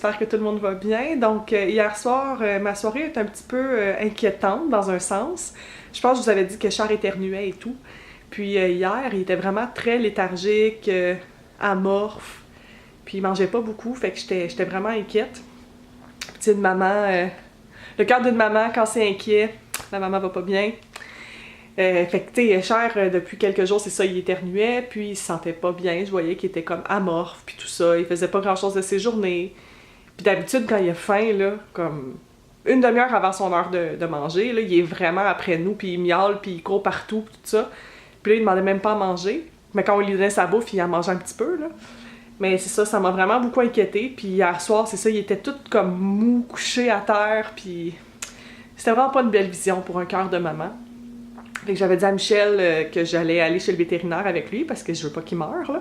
j'espère que tout le monde va bien. Donc hier soir, ma soirée est un petit peu inquiétante dans un sens. Je pense que je vous avais dit que Char éternuait et tout. Puis hier, il était vraiment très léthargique, amorphe, puis il mangeait pas beaucoup, fait que j'étais vraiment inquiète. Puis une maman, le cœur d'une maman, quand c'est inquiet, la maman va pas bien. Fait que tu sais, Cher, depuis quelques jours, c'est ça, il éternuait, puis il se sentait pas bien, je voyais qu'il était comme amorphe, puis tout ça, il faisait pas grand-chose de ses journées. Puis d'habitude, quand il a faim, là, comme une demi-heure avant son heure de manger, là, il est vraiment après nous, puis il miaule, puis il court partout, puis tout ça. Puis là, il demandait même pas à manger, mais quand on lui donnait sa bouffe, il en mangeait un petit peu, là. Mais c'est ça m'a vraiment beaucoup inquiétée, puis hier soir, c'est ça, il était tout comme mou, couché à terre, puis c'était vraiment pas une belle vision pour un cœur de maman. Fait que j'avais dit à Michel que j'allais aller chez le vétérinaire avec lui parce que je veux pas qu'il meure, là.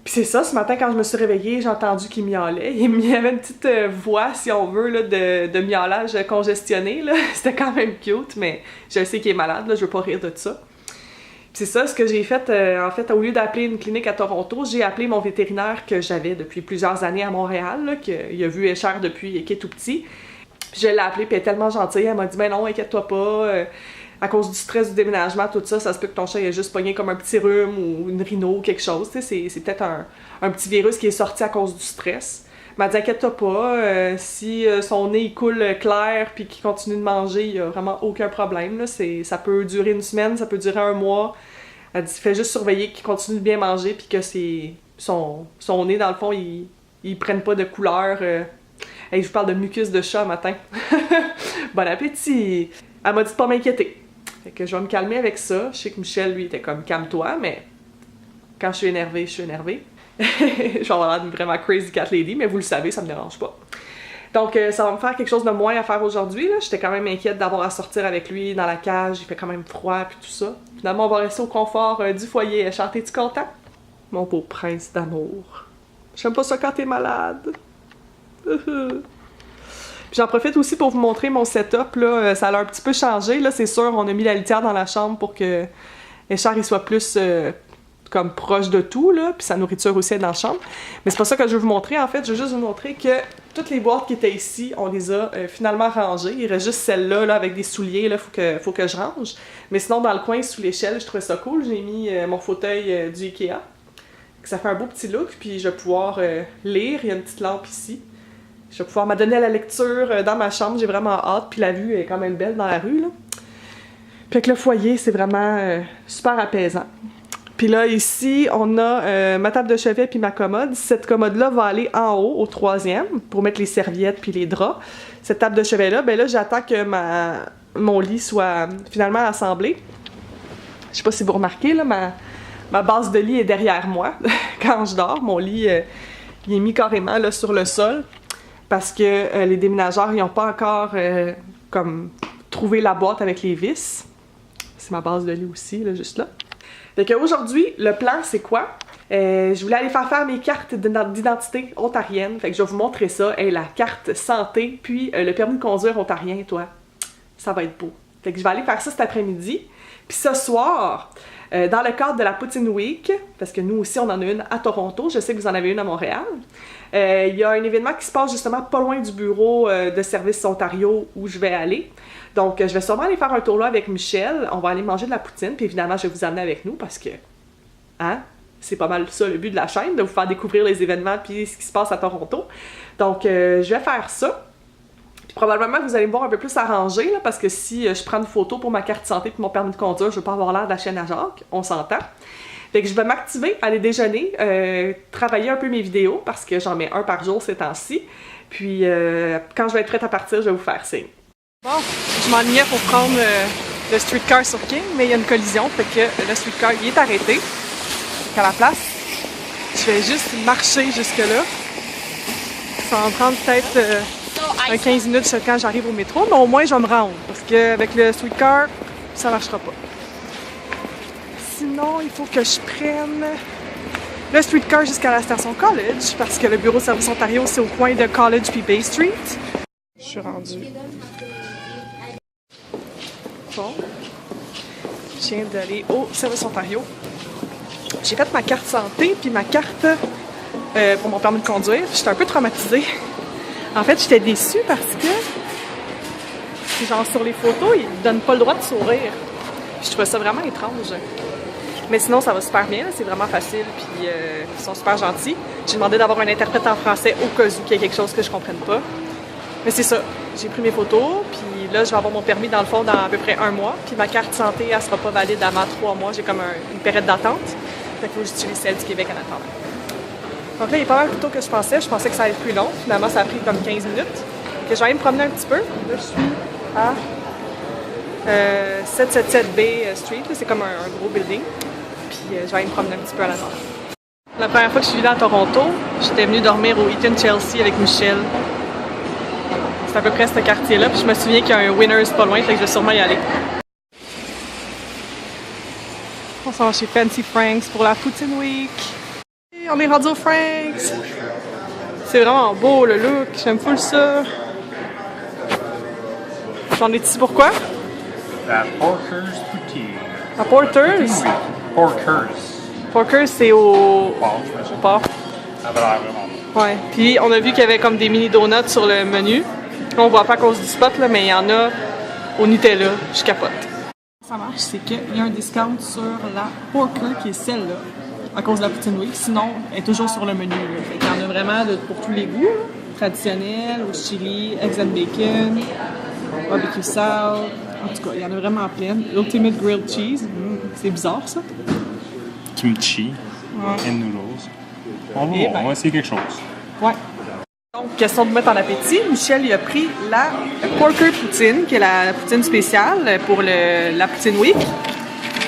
Puis c'est ça, ce matin quand je me suis réveillée, j'ai entendu qu'il miaulait. Il y avait une petite voix, si on veut, là, de miaulage congestionné, là. C'était quand même cute, mais je sais qu'il est malade, là, je veux pas rire de ça. Puis c'est ça, ce que j'ai fait, en fait, au lieu d'appeler une clinique à Toronto, j'ai appelé mon vétérinaire que j'avais depuis plusieurs années à Montréal, là, qu'il a vu Cher depuis qu'il est tout petit. Puis je l'ai appelé, puis elle est tellement gentille, elle m'a dit « Ben non, inquiète-toi pas, à cause du stress du déménagement, tout ça, ça se peut que ton chat ait juste pogné comme un petit rhume ou une rhino ou quelque chose, tu sais, c'est peut-être un petit virus qui est sorti à cause du stress. » Elle m'a dit « Inquiète-toi pas, si son nez il coule clair puis qu'il continue de manger, il y a vraiment aucun problème, là, ça peut durer une semaine, ça peut durer un mois. » Elle dit « Fais juste surveiller qu'il continue de bien manger puis que son nez, dans le fond, il prenne pas de couleur. Hey, je vous parle de mucus de chat matin. Bon appétit! Elle m'a dit de pas m'inquiéter. Fait que je vais me calmer avec ça. Je sais que Michel, lui, était comme calme-toi, mais quand je suis énervée, je suis énervée. Je vais avoir l'air d'une vraiment crazy cat lady, mais vous le savez, ça me dérange pas. Donc, ça va me faire quelque chose de moins à faire aujourd'hui. J'étais quand même inquiète d'avoir à sortir avec lui dans la cage. Il fait quand même froid, puis tout ça. Finalement, on va rester au confort du foyer. Char, es-tu content? Mon beau prince d'amour. J'aime pas ça quand t'es malade. J'en profite aussi pour vous montrer mon setup, là. Ça a un petit peu changé, là, c'est sûr. On a mis la litière dans la chambre pour que Echard soit plus comme proche de tout, là, puis sa nourriture aussi est dans la chambre. Mais c'est pas ça que je veux vous montrer, en fait. Je veux juste vous montrer que toutes les boîtes qui étaient ici, on les a finalement rangées. Il reste juste celle-là, là, avec des souliers, là, faut que je range. Mais sinon, dans le coin, sous l'échelle, je trouvais ça cool. J'ai mis mon fauteuil du Ikea. Ça fait un beau petit look, puis je vais pouvoir lire. Il y a une petite lampe ici. Je vais pouvoir m'adonner à la lecture dans ma chambre, j'ai vraiment hâte, puis la vue est quand même belle dans la rue, là. Puis avec le foyer, c'est vraiment super apaisant. Puis là, ici, on a ma table de chevet puis ma commode. Cette commode-là va aller en haut, au 3e, pour mettre les serviettes puis les draps. Cette table de chevet-là, ben là, j'attends que mon lit soit finalement assemblé. Je sais pas si vous remarquez, là, ma base de lit est derrière moi quand je dors. Mon lit, il est mis carrément là, sur le sol. Parce que les déménageurs, ils n'ont pas encore comme trouvé la boîte avec les vis. C'est ma base de lit aussi, là, juste là. Fait qu'aujourd'hui, le plan, c'est quoi? Je voulais aller faire mes cartes d'identité ontarienne. Fait que je vais vous montrer ça. Hey, la carte santé, puis le permis de conduire ontarien, toi. Ça va être beau. Fait que je vais aller faire ça cet après-midi. Puis ce soir, dans le cadre de la Poutine Week, parce que nous aussi, on en a une à Toronto, je sais que vous en avez une à Montréal, il y a un événement qui se passe justement pas loin du bureau de Services Ontario où je vais aller. Donc, je vais sûrement aller faire un tour là avec Michel. On va aller manger de la poutine, puis évidemment, je vais vous amener avec nous parce que, hein, c'est pas mal ça le but de la chaîne, de vous faire découvrir les événements puis ce qui se passe à Toronto. Donc, je vais faire ça. Puis probablement, vous allez me voir un peu plus arrangé, là, parce que si je prends une photo pour ma carte santé puis mon permis de conduire, je veux pas avoir l'air de la chaîne à Jacques, on s'entend. Fait que je vais m'activer, aller déjeuner, travailler un peu mes vidéos, parce que j'en mets un par jour ces temps-ci. Puis quand je vais être prête à partir, je vais vous faire signe. Bon, je m'enlignais pour prendre le streetcar sur King, mais il y a une collision, fait que le streetcar il est arrêté. Fait qu'à la place, je vais juste marcher jusque-là. Ça va me prendre peut-être un 15 minutes quand j'arrive au métro, mais au moins je vais me rendre, parce qu'avec le streetcar, ça marchera pas. Sinon, il faut que je prenne le streetcar jusqu'à la station College, parce que le bureau de Services Ontario, c'est au coin de College puis Bay Street. Je suis rendue. Bon. Je viens d'aller au Services Ontario. J'ai fait ma carte santé puis ma carte pour mon permis de conduire. J'étais un peu traumatisée. En fait, j'étais déçue parce que, genre, sur les photos, ils ne donnent pas le droit de sourire. Je trouvais ça vraiment étrange. Mais sinon, ça va super bien. C'est vraiment facile. Puis, ils sont super gentils. J'ai demandé d'avoir un interprète en français au cas où qu'il y a quelque chose que je comprenne pas. Mais c'est ça. J'ai pris mes photos. Puis là, je vais avoir mon permis, dans le fond, dans à peu près 1 mois. Puis ma carte santé, elle sera pas valide avant 3 mois. J'ai comme une période d'attente. Fait qu'il faut que j'utilise celle du Québec en attendant. Donc là, il est pas mal plus tôt que je pensais. Je pensais que ça allait être plus long. Finalement, ça a pris comme 15 minutes. Donc, je vais aller me promener un petit peu. Là, je suis à 777B Street. C'est comme un gros building. Puis je vais aller me promener un petit peu à la nord. La première fois que je suis venue à Toronto, j'étais venue dormir au Eaton Chelsea avec Michel. C'est à peu près ce quartier-là. Puis je me souviens qu'il y a un Winners pas loin, fait que je vais sûrement y aller. On s'en va chez Fancy Franks pour la Poutine Week. Et on est rendu au Franks! C'est vraiment beau le look, j'aime full ça. J'en ai ici pourquoi? La Porter's Poutine. À Porter's? Porter's. Porter's, c'est au port. Ça va l'air vraiment bon. Ouais. Puis on a vu qu'il y avait comme des mini donuts sur le menu. On voit pas à cause du spot, là, mais il y en a au Nutella. Je capote. Ça marche, c'est qu'il y a un discount sur la Porker qui est celle-là, à cause de la Poutine Week. Sinon, elle est toujours sur le menu. Là. Fait qu'il y en a vraiment pour tous les goûts. Là. Traditionnel, au chili, eggs and bacon, barbecue sauce. En tout cas, il y en a vraiment plein. Ultimate grilled cheese. C'est bizarre, ça. Kimchi and noodles. On va essayer quelque chose. Ouais. Donc, question de mettre en appétit, Michel il a pris la Porker Poutine, qui est la poutine spéciale pour la Poutine Week.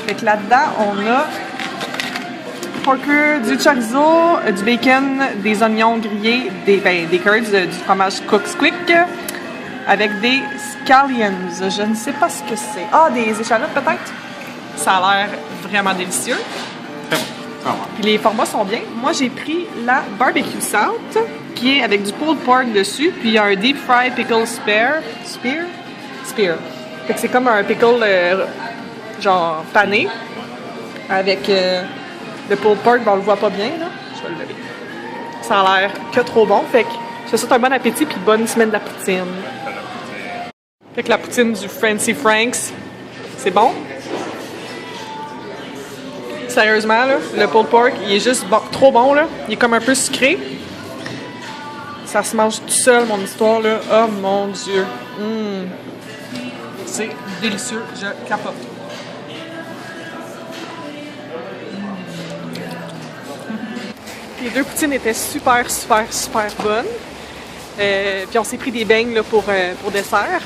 Fait que là-dedans, on a Porker, du chorizo, du bacon, des oignons grillés, des curds, du fromage Cook's Quick, avec des scallions. Je ne sais pas ce que c'est. Ah, des échalotes peut-être? Ça a l'air vraiment délicieux. Très bon. Ça va. Puis les formats sont bien. Moi, j'ai pris la barbecue salt, qui est avec du pulled pork dessus, puis il y a un deep fry pickle spear. Fait que c'est comme un pickle genre pané, avec le pulled pork, ben on le voit pas bien, là. Je vais le lever. Ça a l'air que trop bon, fait que je te souhaite un bon appétit puis bonne semaine de la poutine. Fait que la poutine du Fancy Franks, c'est bon? Sérieusement, là, le pulled pork, il est juste bon, trop bon, là. Il est comme un peu sucré. Ça se mange tout seul, mon histoire, là. Oh mon Dieu. C'est délicieux, je capote. Les 2 poutines étaient super bonnes. Puis on s'est pris des beignes là, pour dessert.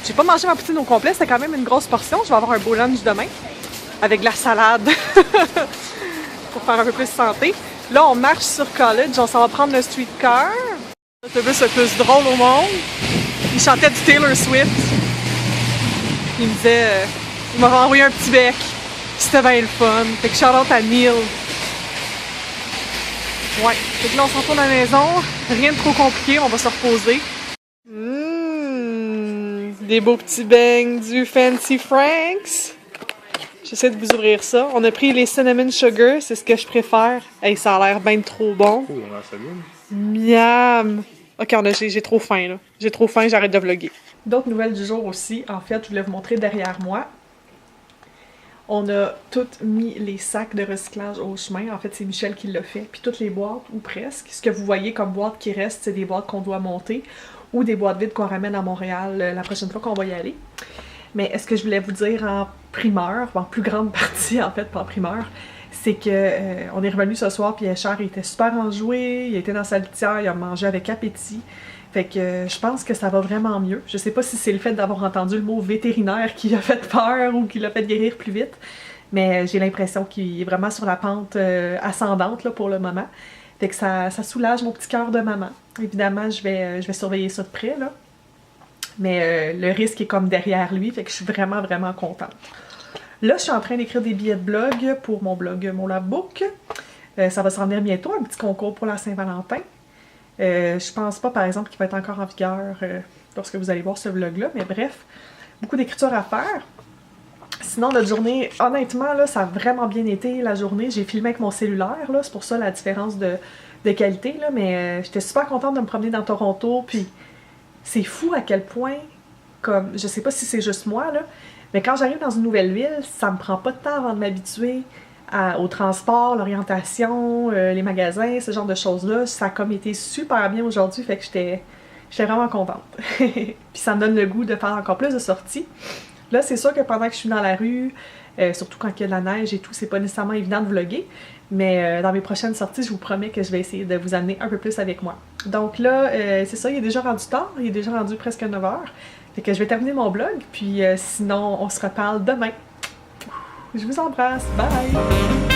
J'ai pas mangé ma poutine au complet, c'était quand même une grosse portion. Je vais avoir un beau lunch demain avec de la salade pour faire un peu plus santé. Là, on marche sur College, on s'en va prendre le streetcar. L'autobus le plus drôle au monde. Il chantait du Taylor Swift. Il me disait, il m'a renvoyé un petit bec. C'était bien le fun. Fait que shout-out à Neil. Ouais. Fait que là, on s'en retourne à la maison. Rien de trop compliqué, on va se reposer. Des beaux petits beignes du Fancy Franks. J'essaie de vous ouvrir ça. On a pris les cinnamon sugar, c'est ce que je préfère. Hey, ça a l'air bien trop bon. Oh, on a ça bien. Miam! Ok, j'ai trop faim, là. J'ai trop faim, j'arrête de vlogger. D'autres nouvelles du jour aussi. En fait, je voulais vous montrer derrière moi. On a toutes mis les sacs de recyclage au chemin. En fait, c'est Michel qui l'a fait. Puis toutes les boîtes, ou presque. Ce que vous voyez comme boîtes qui restent, c'est des boîtes qu'on doit monter ou des boîtes vides qu'on ramène à Montréal la prochaine fois qu'on va y aller. Mais est-ce que je voulais vous dire en primeur, en plus grande partie en fait, pas en primeur, c'est que on est revenu ce soir puis Escher il était super enjoué, il était dans sa litière, il a mangé avec appétit. Fait que je pense que ça va vraiment mieux. Je sais pas si c'est le fait d'avoir entendu le mot vétérinaire qui a fait peur ou qui l'a fait guérir plus vite, mais j'ai l'impression qu'il est vraiment sur la pente ascendante là, pour le moment. Fait que ça soulage mon petit cœur de maman. Évidemment, je vais surveiller ça de près, là. Mais le risque est comme derrière lui, fait que je suis vraiment contente. Là, je suis en train d'écrire des billets de blog pour mon blog Mon Love Book. Ça va s'en venir bientôt, un petit concours pour la Saint-Valentin. Je pense pas, par exemple, qu'il va être encore en vigueur lorsque vous allez voir ce vlog-là, mais bref, beaucoup d'écriture à faire. sinon, notre journée, honnêtement, là, ça a vraiment bien été la journée. J'ai filmé avec mon cellulaire, là, c'est pour ça la différence de qualité, là, mais j'étais super contente de me promener dans Toronto, puis c'est fou à quel point, comme, je sais pas si c'est juste moi, là, mais quand j'arrive dans une nouvelle ville, ça me prend pas de temps avant de m'habituer au transport, l'orientation, les magasins, ce genre de choses-là. Ça a comme été super bien aujourd'hui, fait que j'étais vraiment contente. Puis ça me donne le goût de faire encore plus de sorties. Là, c'est sûr que pendant que je suis dans la rue, surtout quand il y a de la neige et tout, c'est pas nécessairement évident de vlogger, mais dans mes prochaines sorties, je vous promets que je vais essayer de vous amener un peu plus avec moi. Donc là, c'est ça, il est déjà rendu tard, il est déjà rendu presque 9h. Fait que je vais terminer mon vlog, puis sinon, on se reparle demain. Je vous embrasse, bye!